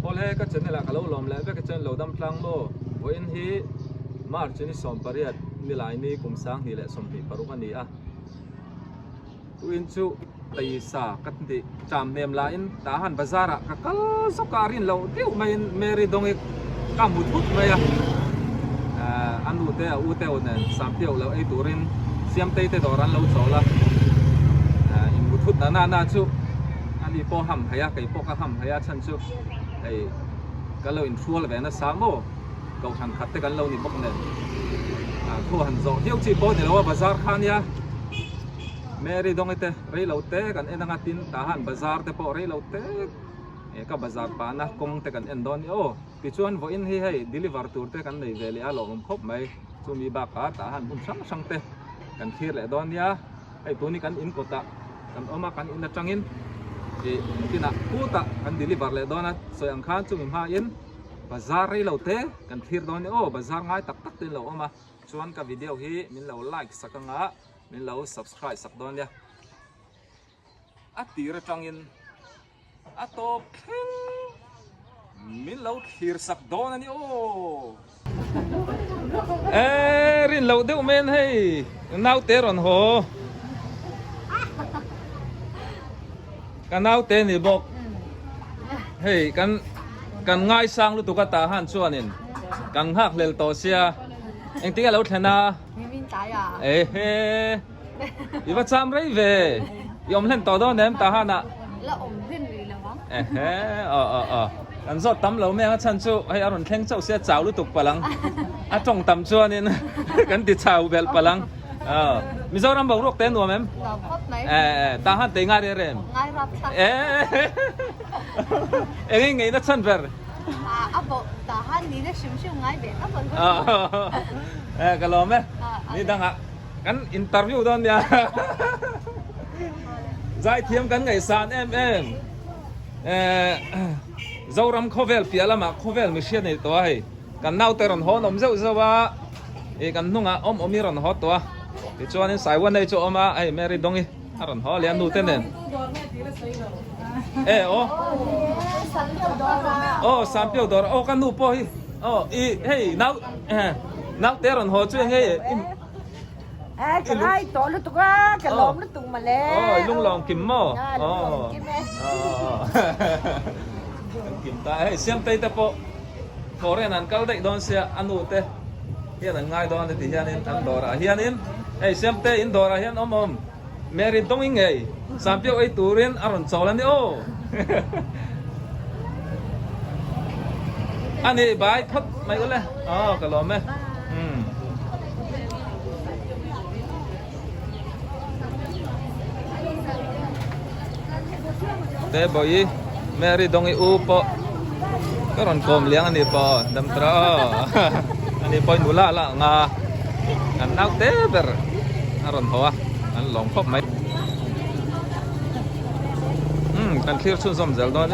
Paul he ka chen la kalau lom la be ka chen lo dam tlang lo voin hi march ni som pariat ni lai ni kum sang ni le som pi paru kan ni a tuin chu tai sa kat ti cham nem la in ta han bazara ka kal so karin lo tiu mai meri dong e ka mu thut mai a anu te u te onen sam piao lo ai turin siam te te doran lo chola in mu thut na chu ani po ham haya kai po ka ham haya chan chu ai ka lo in thul ve na sang mo kau han khat te kan lo ni bok nen thu han zo hiu chi po ni lo bazar khan ya meri dong ite rei lo te kan enanga tin ta han bazar te po rei lo te ka bazar pa na kong te kan endon o ti chuan vo in hi hei deliver tur te kan nei veli a lo om khop mai chu mi ba ka ta han bum sang te kan thir le don ya ai tu ni kan in kota kan oma kan in atangin e tina puta kan deliver le don a soyang khan chu mi ha in bazar rei lo te kan thir don o bazar ngai tak tak te lo oma chuan ka video hi min lo like sakanga min lo subscribe sak don ya ati ra tangin atop min lo thir sak don ani o rin lo deuh men hei nau te ron ho kan nau te ni bok hei kan ngai sang lu tu ka ta han chuanin kan hak lel to sia eng tinga lo thena min ta ya he iwa cham rei ve yom len to do nem ta hana la om phen ri la wa kan zot tam lo me chan chu ai aron thleng chau sia chaw lu tuk palang a tong tam chuanin kan ti chau bel palang mizoram bau rok te nuam em la khop nai ta han te nga re rem ngai rap sa eng ngai na chan ver abo ta han ni na sim sim ngai be ka bon kalau me ni dang kan interview don ya zai thiam kan ngai san em zoram khovel pialama khovel machine nei to ai kan nau te ron ho nom zeu zawa e kan nunga omi ron ho to ti chuan in sai wan nei chu oma ai meri dongi aron ho lian nu te nen sampio dor kan nu po hi hey nau te ron ho chu nge cái ai tổ nó tụi cái lom nó tụi mà lẽ lung lòng kim mo kim ta hey siam tei te po foreign an kal dei don sia anu te hian an ngai don ti hian in an dora hian in hey siam te in dora hian om meri dong in ngei sampio ai turin aron cholan ni o ani bai thot mai ule ka lom me te boy meri dongi upo karon kom liang ani po dam tra ani po nula la nga an nau te ber aron hoa an long khop mai kan clear sun som zel don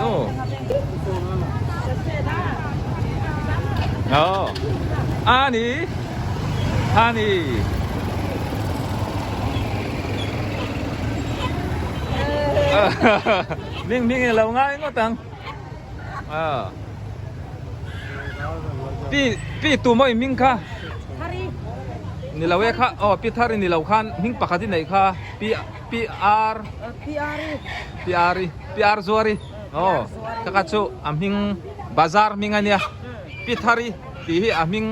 ani Ming lâu ngay ngó tăng pi tu moi ming kha ni lawe kha pi thari ni law khan ming pakhati nei kha pr zuari ka chu amhing bazar mingania pi thari ti hi amhing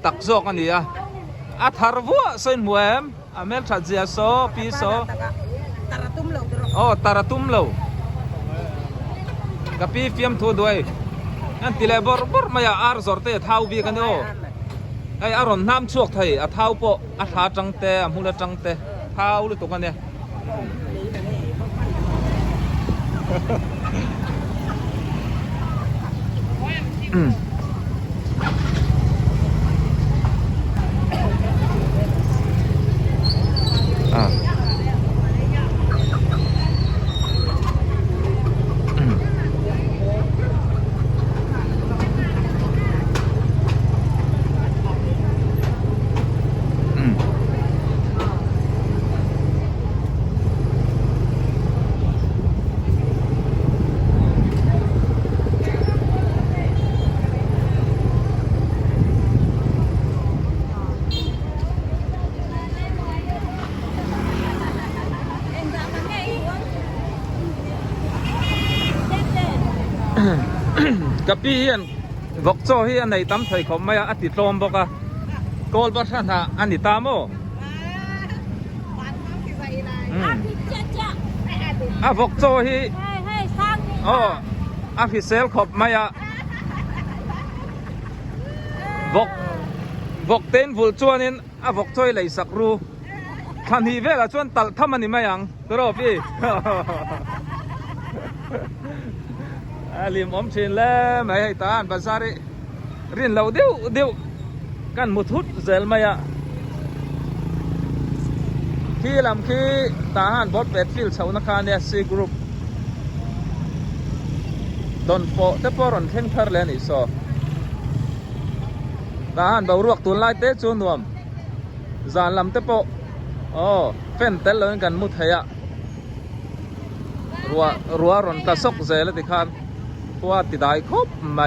takzo kania a tharwa soin muem amel thajia so pi so taratum lo kapi fiam thu doi an tile bor maya ar zorte thau bi kan o ai aron nam chuak thai a thau po a tha tangte a mula tangte thau lu to kan ne กับพี่อันบอกโจฮีอันไหนตั้มใส่ขมไม่อะติดลมบอกอะโกลบัตชันฮะอันนี้ตามโม บอกโจฮีอ๋อพิเศษขบไม่อะบอกเต้นฟูลชวนนินบอกโจยเลยสักรูทันทีเวลาชวนตัดทำมันนี่ไม่ยังตัวรอพี่ ลิมอมชินแล้วไม่ให้ตาอันภาษาริเรียนเราเดียวกันมุทุดเซลไม่อะขี้ลำขี้ตาหันบอสเป็ดฟิลชาวนักการเนี่ยซีกรุ๊ปดอนโฟเตปอรอนเข่งเพลเลนิโซทหารบารวกตุนไล่เตะจูนวมจานลำเตปโอ้เฟ้นเตลเลยกันมุทยะรัวรอนกระซกเซลติคานตัวติดได้ครบไหม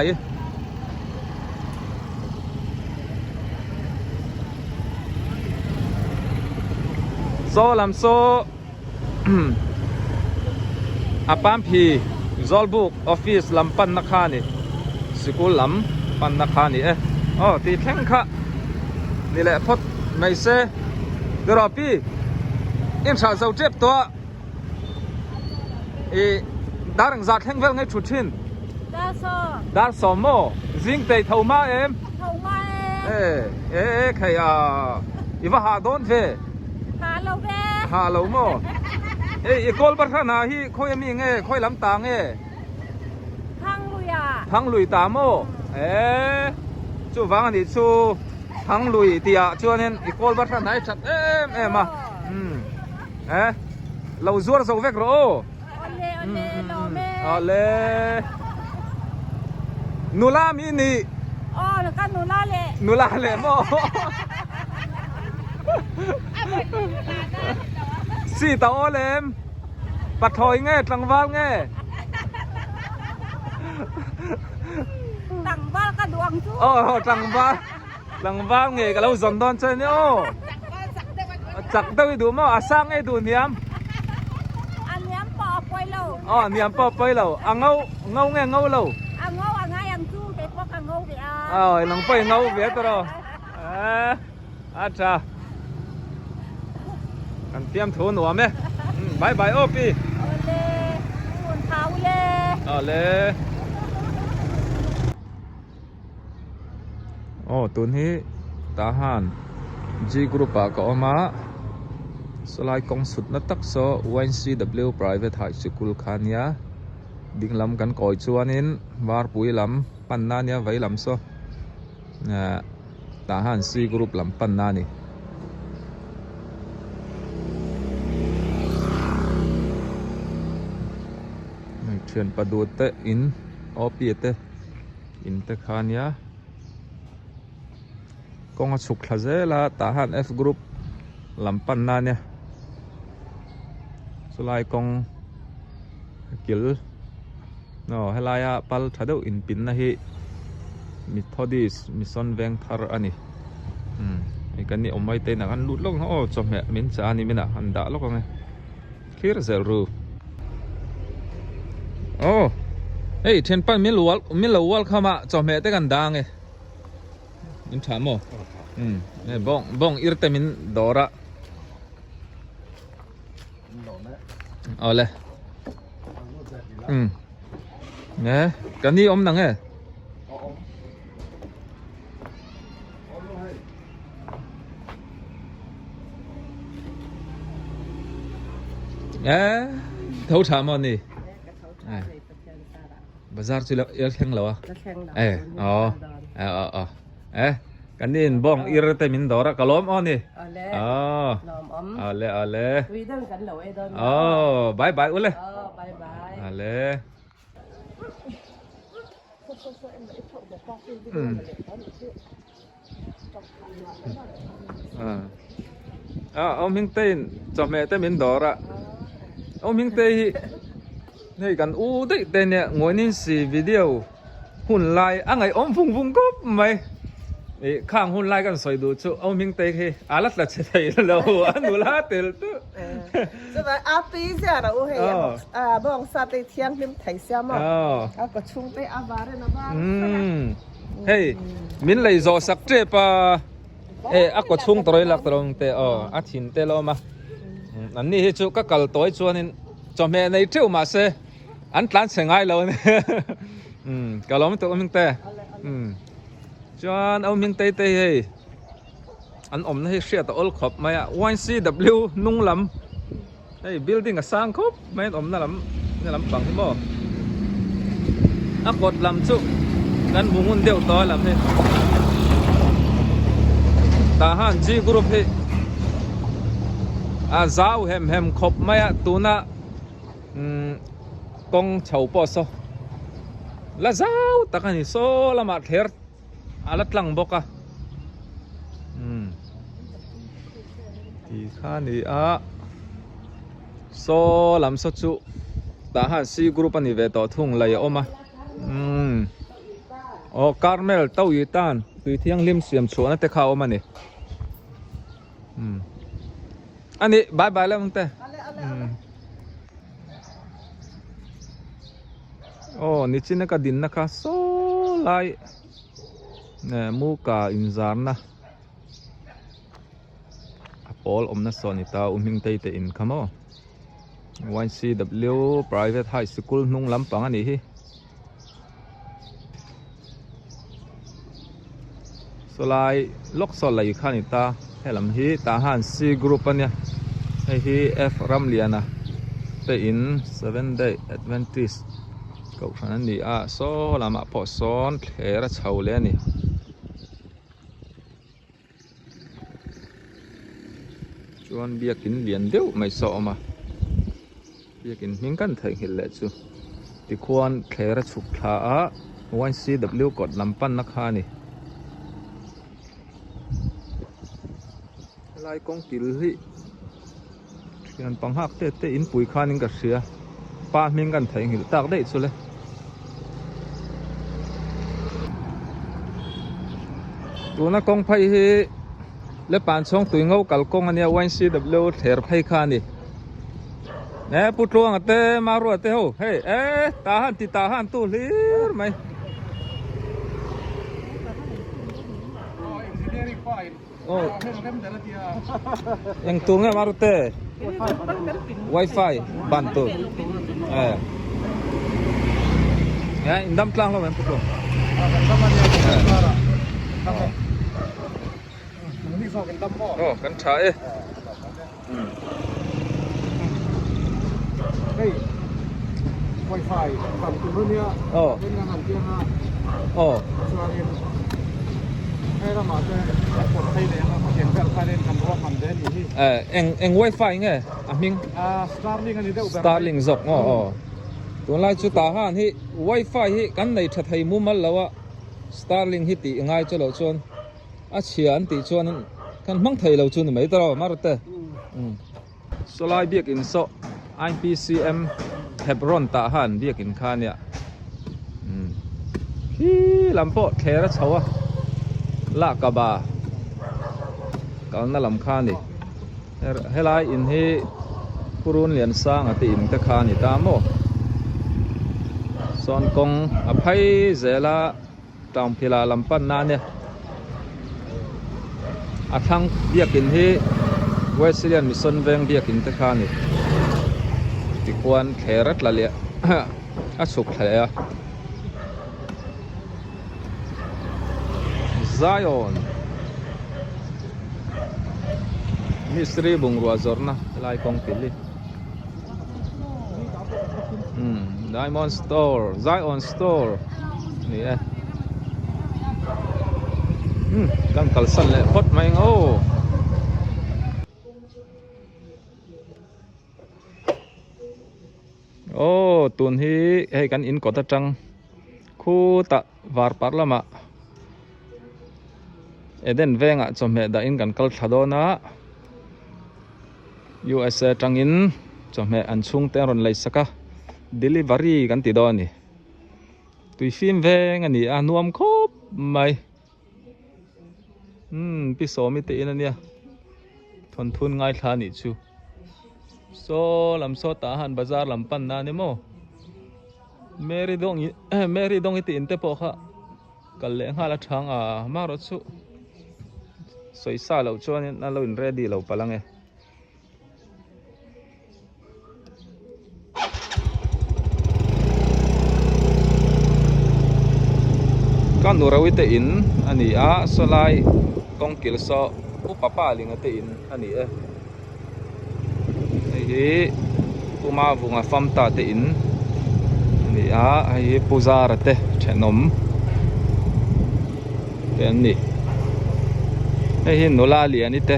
โซลำโซอาปามพีจอลบุกออฟฟิศลำปันนักขานี่สกุลลำปันนักขานี่อ๋อตีแข่งค่ะนี่แหละพดไม่เซ่เดี๋ยวรอพี่อินชาเจ้าเจ็บตัวดารังจากแข่งเวลไงชุดชินดาร์สอมโมซิงเตยเท่ามาใครอีว่าหาโดนเฟหาเราโมอีกอลบัตรนาฮีค่อยมีไงค่อยลำตางไงทั้งลุยตามโมจู่ฟังอันนี้จู่ทั้งลุยเตียจู่เนี่ยอีกอลบัตรนาชัดมาเราจวดสวกโรเอาเลยนูลามินีอ๋อแล้วก็นูลาเลยโมสี่ตาโอเลมปัดถอยไงตังวาลไงตังบ้านก็ดวงชู้ตังวาลไงก็เราสนดอนเชนโอจักเตยดูมั้งอาสังไงดูเนียมอันเนียมปอไปเราเนียมปอไปเราเงาไงเงาเราเงาไงยังชู้แต่พวกเงาเดียวหลังไปเงาเบียดเราอาจารย์กันเตรียมถูหนัวไหมบายบายโอ้พี่คนเท้าเลยเลยตัวนี้ทหารจีกรุ๊ปก็ออกมาสลายกองสุดนักตักโซ YCW Private High School ขันยาดิ่งลำกันก่อยชวนนินวาร์ปุยลำปันนาเนี่ยไว้ลำโซทหารซีกรุ๊ปลำปันนานี่เชิญประดูเตอินอปีเตอินเตขานยากองสุขลาเซลาทหาร F Group ลำปันนาเนี่ยสลายกองกิลให้ลายปัลทัดอินปินนะฮีมิทอดิสมิซอนเวงทาร์อันนี้ไอ้กันนี่อมไม่เตนักันลุดลงจอมเนี่ยมินจานี่มินะหันดาลกไงคิดเซรูเฮ้ยเทนปันมิลวัลเข้ามาจอมเตกันดังไงมินถามเนี่ยบ้องอิรเตมินดอระเอาเลยเนี่ยกันนี่นังไงเท่าถามมันนี่บาซาร์จุลเอลแข่งแล้วกันนี่บ้องอิรเตมินดอระกะล้อมนี่เอาเลยวีดังกันเหรอไอ้ดอนบายบายอุ้ยเลยบายเอาเลยเอามิงเต้นจอมแม่เต้มินดอระเอามิงเต้นี่กันได้เต้นเนี่ยงวยนี่สิวิดีโอหุ่นลายไงอมฟุ้งก็ไม่ ข้างหุ่นไล่กันสวยดูชุเอามิงเตะให้อาลัดละเฉยๆแล้วอันดูละเตลตุ จะไปอาปีเสียนะโอ้เฮ้ยบ้องซาเตเทียงพิมไทยเสียมั้งก็ชุ่มไปอาบาร์นะบ้าง เฮ้ยมินเลยโจสักเจ็บป่ะอักก็ชุ่งตัวหลักตรงเตะอาทินเตะแล้วมาอันนี้ให้ชุก็กัลตัวชวนนี่จอมแม่ในเที่ยวมาเสอันตั้งเสียงไงแล้วเนี่ยก็ล้อมตัวมิงเตะจวนเอามิงเตะเตะเฮ้ยอันอมนี่เสียตัวอลขบไหมอ่ะ YCW นุ่งลำเฮ้ย building ก็สร้างครบไม่อมนั่นลำฝั่งที่บ่อักกดลำชุนั้นบุงุนเดียวต่อลำเฮ้ทหารจีกรุ๊ปเฮ้จ้าวเฮมครบไหมอ่ะตัวน่ะกองเฉาปอสละจ้าวตะกันนี่โซละมาเทอร์อาลัดลังบกอ่ะที่ข้านี่โซลำสดจุทหารซีกรุ๊ปนี่เวททุ่งเลยออกมาคาร์เมลเต้ายีตันตุยเที่ยงริมเสียมชวนนั่นแต่เขาออกมานี่อันนี้บายแล้วมึงเต้นี่ชินก็ดินนะคะโซไลเนี่ยมูกาอินซาร์นะพอลอมนัสโซนิตามิงเตยอินคำอ๋อ YCW Private High School นุ่งลำปังอันนี้ฮิสลายล็อกสลายขานิตาให้ลำฮีทหาร C Group เนี่ยให้ฮี F รัมเลียนะไปอิน 7 Day Adventist ก็ขนาดนี้โซลามาพอสอนเทระเชาเลยนี่ชวนเบียกินเหรียญเดียวไม่สอมาเบียกินมิ่งกันถึงเห็นเลยจูที่ควรเทระฉุกขา YCW กดลำปั้นนักฮานี่ลายกองกิลฮิเขียนปังหักเตะอินปุ๋ยขานิงกับเสือป้ามิ่งกันถึงเห็นตากได้สุดเลยตัวนักกองไพ่ฮิและปานช่องตัวเงากัลกงอันนี้ YCW เทร์ไพ่ขานี่เนี่ยปุตรวงเตะมารัวเตะหูเฮ้ยตาหันติตาหันตู้เลี้ยไหมyang tunggu maru teh wifi bantu ya indam kelang lo men putu kan cai wifi ฝั่งคุณเนี้ยเป็นงานเที่ยงให้เรามาเจอกดไฟแดงมาเขียนแบบไฟแดงคำว่าคำเด่นอยู่ที่eng wifi ไงมิง Starlink อันนี้ได้อุปกรณ์ Starlink จกตัวไล่จุดตาหันที่ wifi ที่กันในทัดไทยมุมมันแล้วว่า Starlink ที่ตีง่ายจะเราชวนเฉียนตีชวนกันมั่งไทยเราชวนไม่ตลอดมาร์เตสไลเบียกอินโซ IPCM เฮบรอนตาหันเบียกอินคาเนี่ยที่ลำโพเทระเชาวะลากบากันนั่นลำคานี่ให้ไล่อินให้ผู้รุ่นเรียนสร้างติมตะคานี่ตามโมส่วนกงอภัยเจละตามพิลาลำปั้นนาเนี่ยทั้งเบียกินให้เวสเลียนมิสซนเวงเบียกินตะคานี่ที่ควรเขรัดละเลียสุกเลียZion Misri bung ruazorna lai kong pilih Diamond Store Zion Store ni kan kalsan le pot mai ngo tun hi hei kan in ko ta chang khu ta var par lama eden venga chome da in kan kal thadona USA tangin chome an chung te ron lai saka delivery kan ti doni tui film veng ani anuam khop mai pi so mi te in ania thon thun ngai thla ni chu so lam so ta han bazar lam pan na ni mo Mary dong iti inte po kha kal le nga la thang a ma ro chu soi sa lo chuan na lo in ready lo palang e kan nu rawi te in ani a so lai kong kil so u papa ling te in ani e hi kuma bunga fam ta te in ni a hi puzar te thenom ken ni hi nula li ani te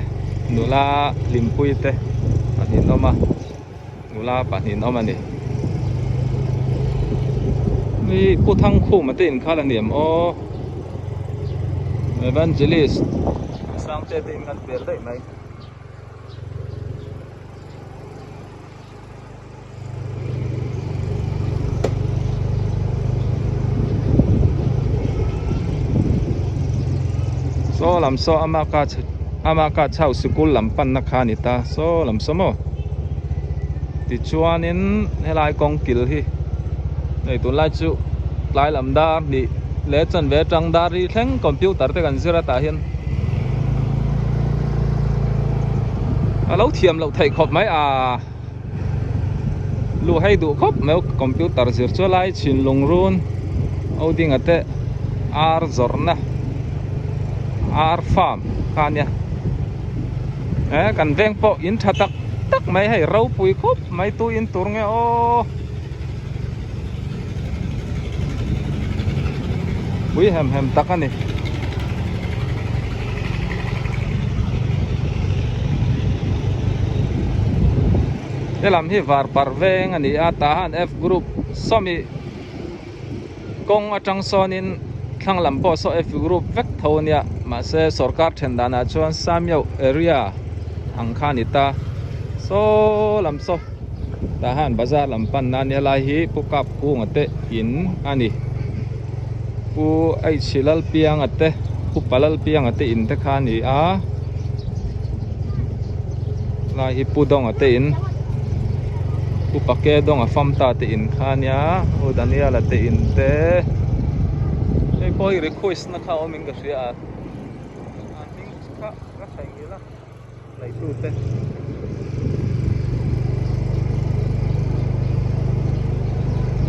nula limpui te ani noma nula pa ni noma ni puthang khu ma te in khala niam o evangelist sang te in kan per dai mai so lam so ama ka chau school lam pan na kha ni ta so lam so mo ti chuan in helai kong kil hi nei tu lai chu lai lam da ni le chan ve tang da ri thleng computer te kan zira ta hian alo thiam lo thai khop mai a lu hai du khop meu computer zir chu lai chin lung run oding ate ar zorna ar farm kanya kan veng po in thatak tak mai hai rau pui khop mai tu in tur nge o bui hem tak ani elam hi var par veng ani ata han F group somi kong atang sonin thang lam po so F group vek thonia ma se sarkar thendana chuan samyo area angkhanita so lam so ta han bazar lam pan na ne lai hi pukap ku ngate in ani pu ai chilal piang ate pu palal piang ate in te khani a lai hi pu dong ate in pu pake dong a fam ta te in khania o daniel ate in te ei poi request na kha oming ka ria aning kha ka thaingila lai tu te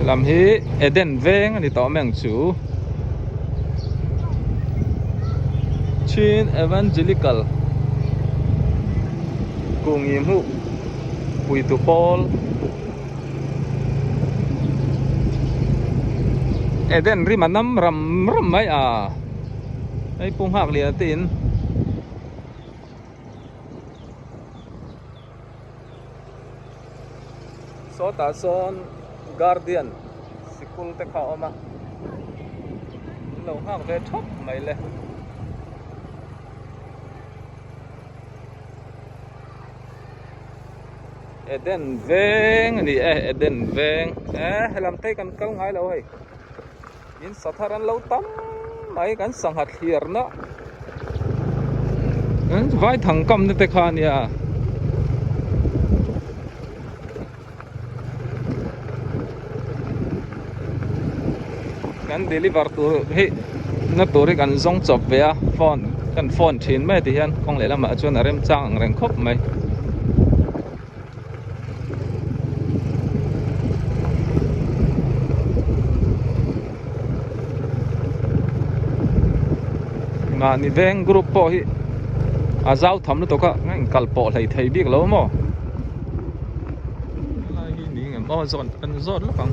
lam hi eden veng ani to meng chu chin evangelical kung im hu pui tu pol eden ri manam ram mai a ai pung hak lia tin so ta son guardian sikul te kha oma lo hak ve thop mai le eden veng ni eden veng helam te kan kal ngai lo hei in satharan lo tam mai kan sanghat hiar na kan vai thang kam te kha nia kan deliver tu he na tori kan zong chop ve a phone kan phone thin mai ti hian kong le lama chuan arem chang ang reng khop mai nga ni veng group po hi azau tham lu to ka ngang kal po lai thei bik lo mo lai hi ni ngam o zon kan zot lo kang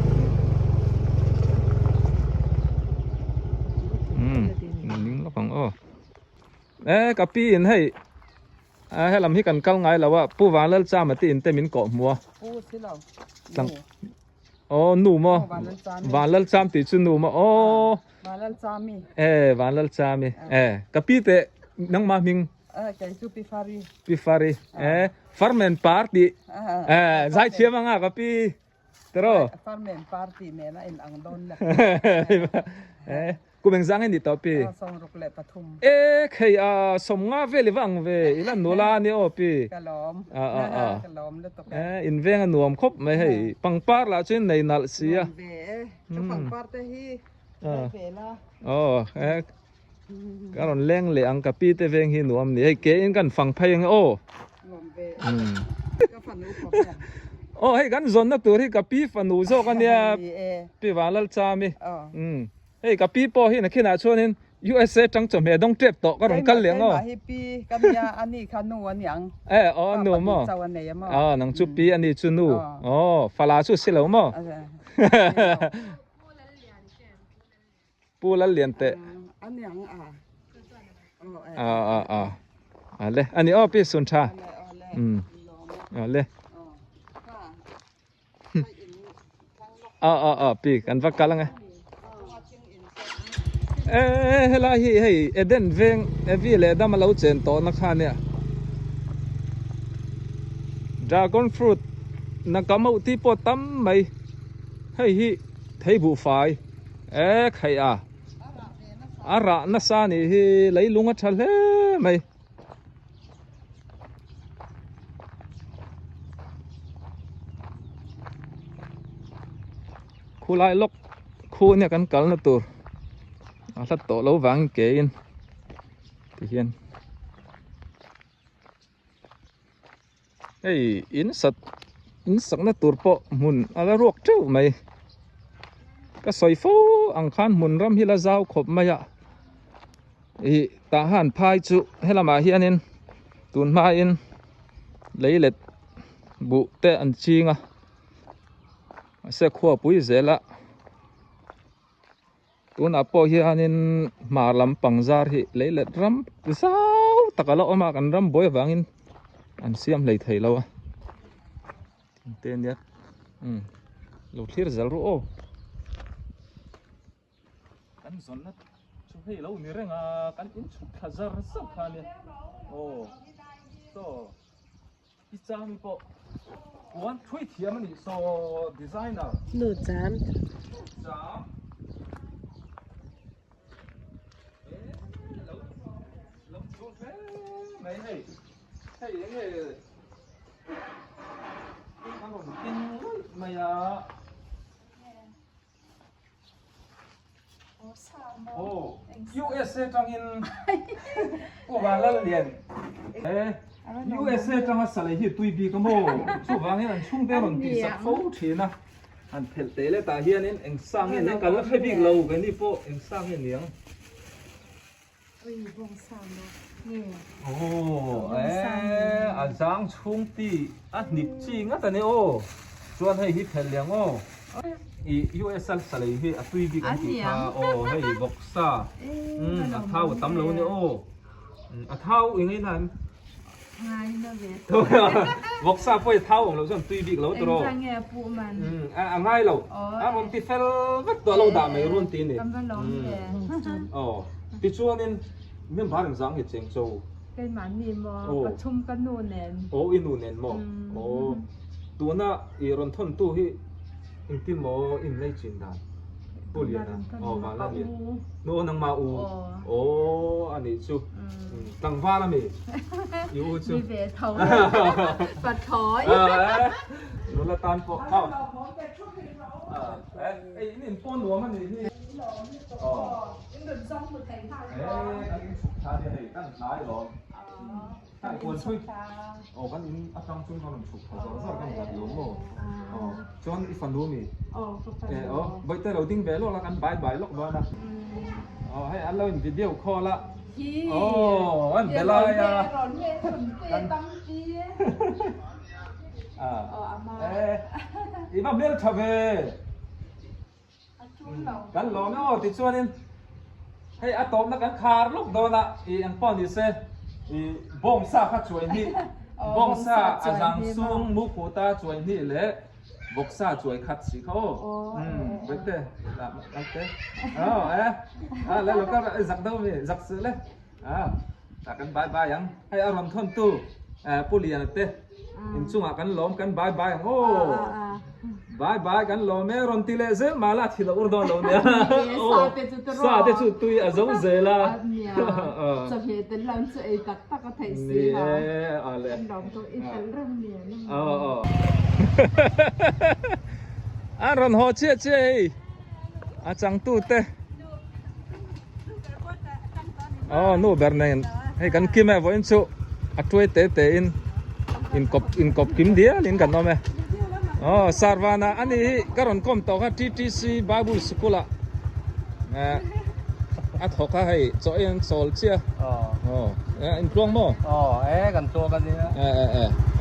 ning lo kang o kapi in hei helam hi kan kal ngai lawa pu walal cha ma ti in te min ko muwa pu silo tang o nu mo walal cham ti chu nu mo o malal chami walal chami kapi te nang ma ming kai su pifari farmen party zai chiam anga kapi tero farmen party me na in ang don la กูเบ่งจังนี่ต่อปี ส่งรุกเล็ปทุม เอ๊ะใครสมงาเวลิวังเวอีนั่นนูลานี่โอปี กะล้อมกะล้อมแล้วตก อินเวงนวมครบไม่ให้ปังปาร์ละจนในนัลเสีย เวจะฟังปาร์ตฮีเวละ อ๋อก็รอนเล่งเลยอังกับปีเตเวงหินวมนี่ให้เกอินกันฟังเพลงโอ้ ลมเวก็ฟันอุปกรณ์ โอ้ให้กันซนนักตัวที่กับปีฟันอูโซกันเนี่ยปีวาลลจามีให้กับปีพอที่นักขีนาชวนนี่ USA จังจมเหดงเจ็บโตก็รอนกันเลี้ยงอ๋อ ฮิปปี้กันยาอันนี้ขานูอันยัง อ๋อหนูมั้ง เจ้าอันไหนมั้ง อ๋อนังจุปีอันนี้จุนูอ๋อฟาลาชุสิเหลวมั้งปูละเลียนเตะ อันยังเลยอันนี้อ้อพี่สุนทราเลยพี่กันฟักกันละไงเฮ้ยละเฮ้ยเอเดนเวงวีเลดามาเล่าเจนโตนักข่าเนี่ยดราก้อนฟรุตนักกำมือที่ปอตั้มไม่ให้ให้บุฟายใครอาระนัสานี่เลยลุงอัชเลไม่คู่ไล่ล็อกคู่เนี่ยกันกันนะตัวถ้าโตแล้ววางเกณฑ์ที่เห็นอินสักนะตัวปะมุนอะไรรวกเจ้าไหมก็สอยฟูอังคารมุนรำฮิลาเจ้าขบมาอะทหารพายจุเฮลามาเฮียนินตุนมาอินเลยเล็ดบุเตอันชิงอ่ะเสกขัวปุยเสละตุนอปอเฮียนินมาลำปังจาร์ฮิเลยเล็ดรำเจ้าตะกะละออกมากันรำบ่อยวางอินอันเสียมเลยไทยแล้วอ่ะเตียนยัดลูกที่เราจะรู้โอ้กันสนนะช่วยเรามีเรื่องกันอินชุดขจรสักคันเนี่ยโอ้โซ่พิจารณาปะวันช่วยเทียมนี่โซ่ดีไซเนอร์ หนูจาม จ้าเราช่วยไม่ให้ยังไงทำผมกินไม่โอ้ USA จังอินโอ้วางแล้วเรียนUSA จังว่าสลายหิตุยบีก็โม่ช่วงวางนี้อันช่วงเดียวมันตีสักโฟทีนะอันเพลเตเลยตาเฮียนี่เอ็งสร้างเนี่ยกันแล้วให้บิ๊กเรากันนี่พวกเอ็งสร้างเนี่ยเลี้ยงโอ้อาจารย์ช่วงตีอันนิบจริงอ่ะแต่เนี่ยโอ้ชวนให้ฮิตเพลเลี้ยงโอ้US สลายหิตุยบีกันที่ท่าโอ้ให้บอกซาอัฐเท้าตั้มเราเนี่ยโอ้อัฐเท้าอย่างนี้นั่นthôi vóc xa phơi thaoของเราส่วนตุยบิ๊กเราตัวเราง่ายเรามันติดเฟลวัดตัวเราด่าไม่รุ่นตีนี่อ๋อที่ช่วงนี้ไม่ผ่านสังเหตุเชิงโซ่เป็นมันนี่มอประชุมกันนูนเนนโอ้อินูเนนมอโอ้ตัวน่ะอีรอนทนตู้ที่อินติมออินเลยจินดาปุเลียนะอ๋อมาแล้วเนี่ยโน่นังมาอูโอ้อันนี้ชูตั้งฟ้าแล้วมั้ยอยู่ชูมีเบสเขาปัดคอยโน่ละตานปอกเข้าไอ้นี่ป้อนหัวมันนี่อ๋ออันนี้สุกชาเดียวให้ตั้งท้ายหรอถ้าควรช่วยโอ้กันนี้อาจารย์ช่วยเขาหนุ่มสุกเขาจะสร้างกันแบบหลวงโอ้จนอีฟันดูมีใบเตยเราดิ้งเบลล์ละกันบายล็อกบ้านะให้อันเราวิดีโอคอลละอันเบลล์อะอีบ้าเบลชาเวกันหลงเนาะติดส่วนนี้ให้อาตอมนักการคาร์ลูกโดนละอีอังป้อนดิเซ่อีบงซาข้าช่วยนี่บงซาอาจารย์ซุงมุกุตาช่วยนี่แหละบกซาช่วยคัดสิเขาเบเต้ละเบเต้แล้วเราก็จักเดามีจักซื้อเลยจักกันบายยังให้อารมณ์ทนตู้ปุเรียนเต้อินช่วงกันล้มกันบายโอ้ bye bye kan lo me ron ti le zel mala thi lo urdon lo ne sa te chu tui a zo zela cho hệ tên làm cho ấy tắc tắc có thể xí ni hả a le đồng tôi ít tên rong nè an ron ho che che a chang tu te nu bernen hey kan kim e vo in chu a tuai te in kop kim dia lin kan no me sarvana ani karon kom to ka TTC Bible School a thoka hai cho en sol chia in plong mo kan to kan ni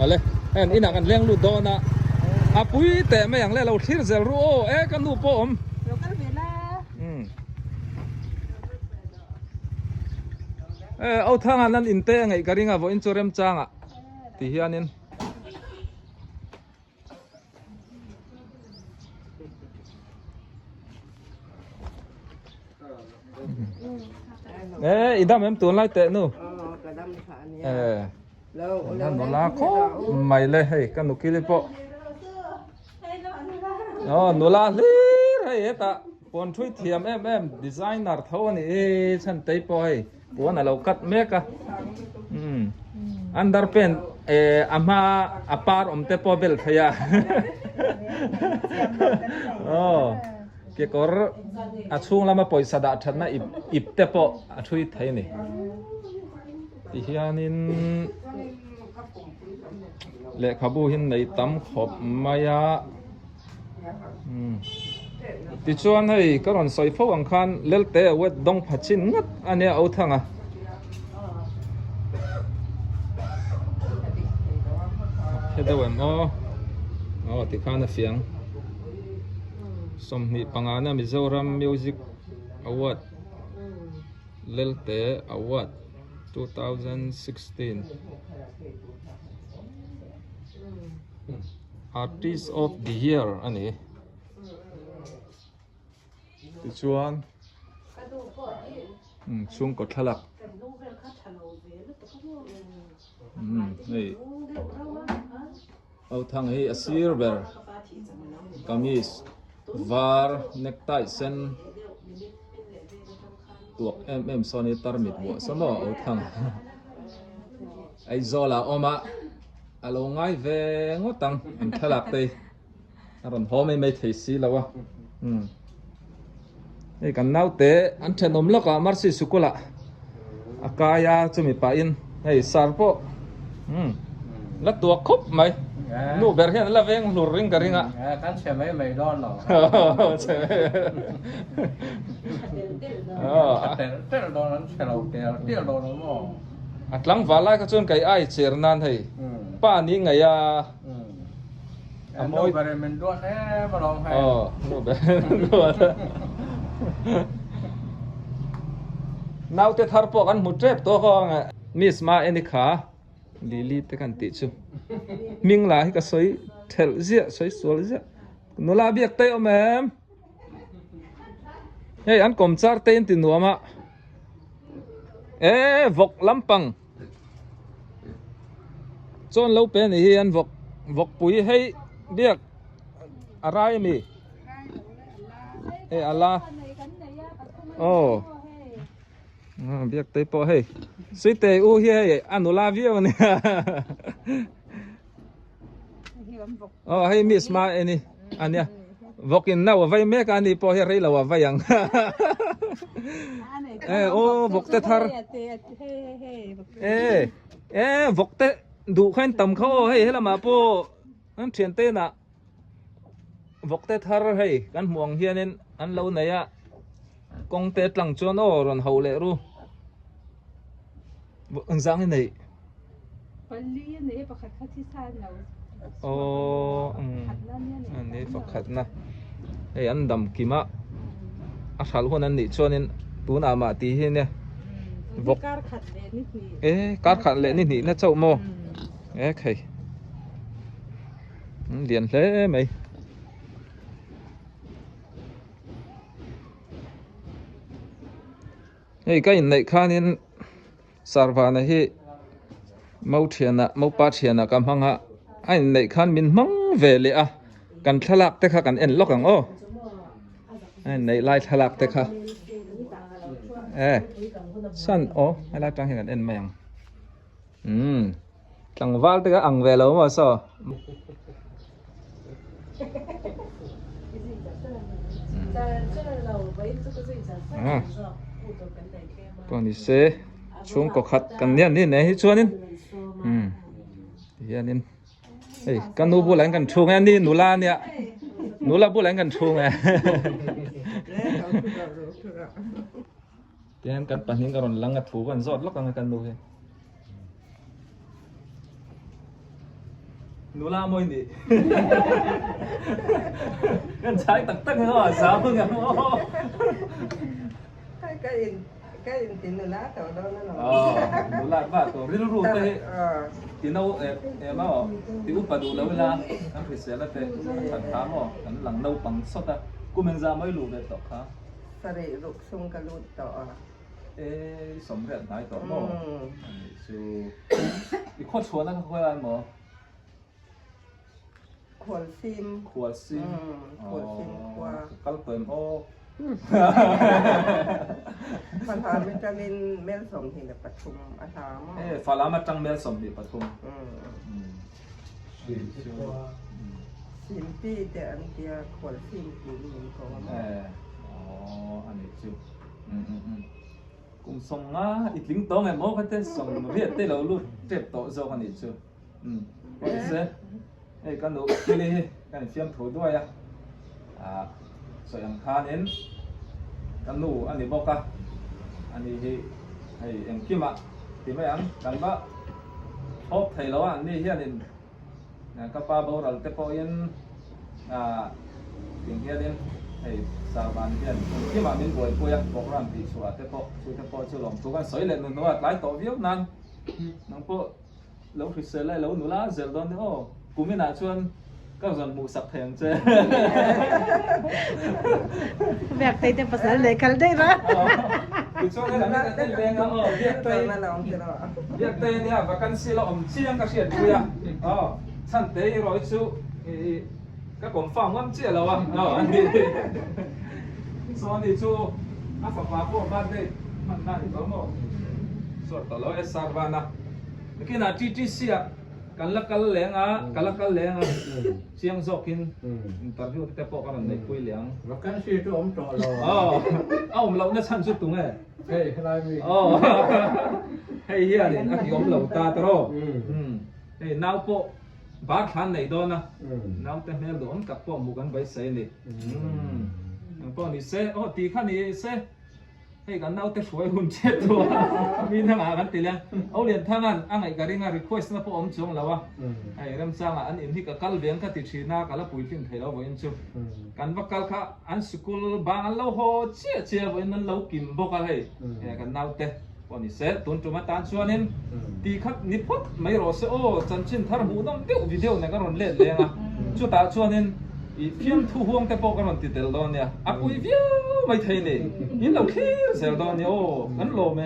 ale en ina kan leng lu do na a pui te me yang le lo thir zel ru kan nu po om rồi cái việc là au thang an in te ngai karinga vo in chorem changa ti hianin idam em tuan lai te nu cái đâm phá nè lâu nó lá khó mày lên hay cái nụ kia po nó lá lì hay ta pon thui thiam em designer thâu này chân tay po hay pon là lâu cắt make underpen ama apar te po bel thaya cái cor chung lama poisa da that na ip te po thui thai ni ti hianin le khabu hin nei tam khop maya ti chuan hei karon soi fo ang khan lelte wet dong phachin ngat ania au thanga hedawem ti khana fiang somni pangana Mizoram Music Award lelte award 2016 Artist of the Year ani ti chuan chung ko thalak hey au thang hi asir ber kamis var necktie sen tuak soni tarmit bo samo au thang ai zola oma alo ngai ve ngotang an thalak te aron home mai thei si lawa ei kan naute an thenom loka marsi sukula akaya chumi pa in hei sarpo la tuak khop mai nu ber hian la veng lur ring ka ringa kan che mai don lo che te don an che lo te don mo atlang wala ka chon kai ai cher nan hei pa ni ngaya amoi bare men do ba long hai nu ber nau te thar po kan mu trep to ko miss ma eni kha lili te kan ti chu ming la hi ka soi thel zia soi sol zia no la biak te o mem hey an kom char te in ti nuama vok lampang chon lo pe ni hi an vok pui hei biak arai mi ala biak te po hei sui te u hi hei anula view ni hei miss ma eni ania vokin na wa vai me ka ni po hi rei la wa vayang vok te thar vok te du khain tam kho hei hela ma po an thian te na vok te thar hei kan muang hianin an lo na ya kong te tlang chuan ron ho le ru ang zang nei pali ne pakhat khathi sa lo ani fakhat na ei an dam kima a thal hon an ni chuanin tuna ma ti hi ne vok kar khat le ni kar khat le ni na chau mo khei lian hle mai ei kai nei khanin sarvana hi mau thiana mau pa thiana kam hanga ai nei khan min mang ve le a กันทลักเตค่ะกันเอ็นล็อกกันโอ้ในลายทลักเตค่ะสั้นโอ้ให้ลายจังเห็นกันเอ็นไหมยังจังวัลเตค่ะอังเวลล์มาซะตอนนี้เสช่วงก็ขัดกันเนี่ยนี่ไหนที่ชวนนี่เฮียนี่เฮ้ยกันหนูบุหลังกันชูไงนี่หนูลาเนี่ยหนูลาบุหลังกันชูไงเดี๋ยวกันปันนี้กันหลังกันถูกันสอดล็อกกันดูเลยหนูลามวยนี่กันใช้ตักตั้งเหรอสาวเพิ่งกันcái tiền nữa lá tao đó nó đủ lại ba tổ riết rút thế thì đâu em bảo thì úp vào đủ lâu là anh phải sẽ là thế thằng khám mà anh lằng đâu bằng sót ta cô mình ra mấy lù về tọt khá sao để lục xung cả lụt tọt ê sống rẻ thái tọt mà chứ thì khó chuồn nó không ăn mà khuẩn sim khuẩn sim qua các tuần ô มันทานวิตามินเมลสมที่ในปทุมอาถามฟาลามาจังเมลสมที่ปทุมซิมปี้แต่อันเดียขวดซิมปีนี้ก็ว่าอันนี้จูกุมส่งอ่ะอีกลิงโตไงโม่ก็เต้ส่งเรียกเต้เราลุ้นเจ็บโตโซ่กันนี่จูโอเคกันดูที่นี่กันเชื่อมถูด้วยอ่ะสวยงามเน้นกันหนูอันนี้บอกกันอันนี้ให้เอ็งคิมอ่ะที่ไม่อันกันบ้าพบไทยแล้วอันนี้เฮียนินกับป้าบอกเราแต่พอยันถึงเฮียนินให้สาวบ้านเฮียนคิมอ่ะมินป่วยอ่ะบอกร่างที่ชัวแต่พอช่วยแต่พอช่วยลองทุกคนสวยเลยหนึ่งตัวหลายตัวเยอะนั่นน้องพวกเราคือเสร็จแล้วเราหนูละเสร็จตอนนี้โอ้กูไม่น่าชวนก็ส่วนหมูสับแทงเจ้แบบเต้นภาษาเลยกันได้ไหมคือช่วงนี้เราไม่เต้นเพลงอ่ะเรียกเต้นเรียกเต้นเนี่ยว่ากันสิเราเชียงก็เชียร์ดูอ่ะฉันเต้นร้อยชูก็ผมฟังว่าเชียร์เราอ่ะอันนี้ส่วนที่ชูฝั่งมาพวกบ้านได้มันน่าจะต้องส่วนต่อเราเอสอาร์บ้านนะเมื่อกี้น่ะจีเสียกันละกันแหลงอ่ะกันละกันแหลงอ่ะเชียงซอกกินตอนที่แต่พอกันในคุยแหลงรักกันสิตัวอมจ่อเราเราเนี่ยชั้นสุดตรงไงเฮ้ยอะไรมีให้เฮียเนี่ยที่อมเราตาตรอเฮ้ยน้าวโปบาดขันไหนโดนนะน้าวแต่แม่โดนกับพ่อหมู่กันไปเสียนี่พ่อนี่เสียตีขันนี่เสียให้กันเอาแต่สวยหุ่นเจ็ดตัวมีทั้งอากันตีเลยเอาเรียนทั้งนั้นอันไหนก็เรียกรีเควสต์นะพวกอมจงแล้ววะไอ้เริ่มสร้างอันนี้ก็กัลเวียนก็ติดชีน่าก็ละปุ๋ยทิ้งไทยเราไว้ยังจูกันว่ากัลค่ะอันสกุลบางอันเราโหเชี่ยไว้นั้นเรากินบกอะไรกันเอาแต่วันนี้เสร็จตุนจุมาตานชวนนินตีขัดนิพพไม่รอเสียโอ้จันชินทาร์หูต้องเดี๋ยววิดีโอเนี่ยก็รอนเล่นเลยอ่ะจุดตาชวนนินอีเพียงทุ่งแต่พวกกันติดเดลดอนเนี่ยอ่ะปุ๋ยเบี้ยวไม่ไทยนี่ยินเราขี้เซลดอนเนี่ยโอ้กันโลเม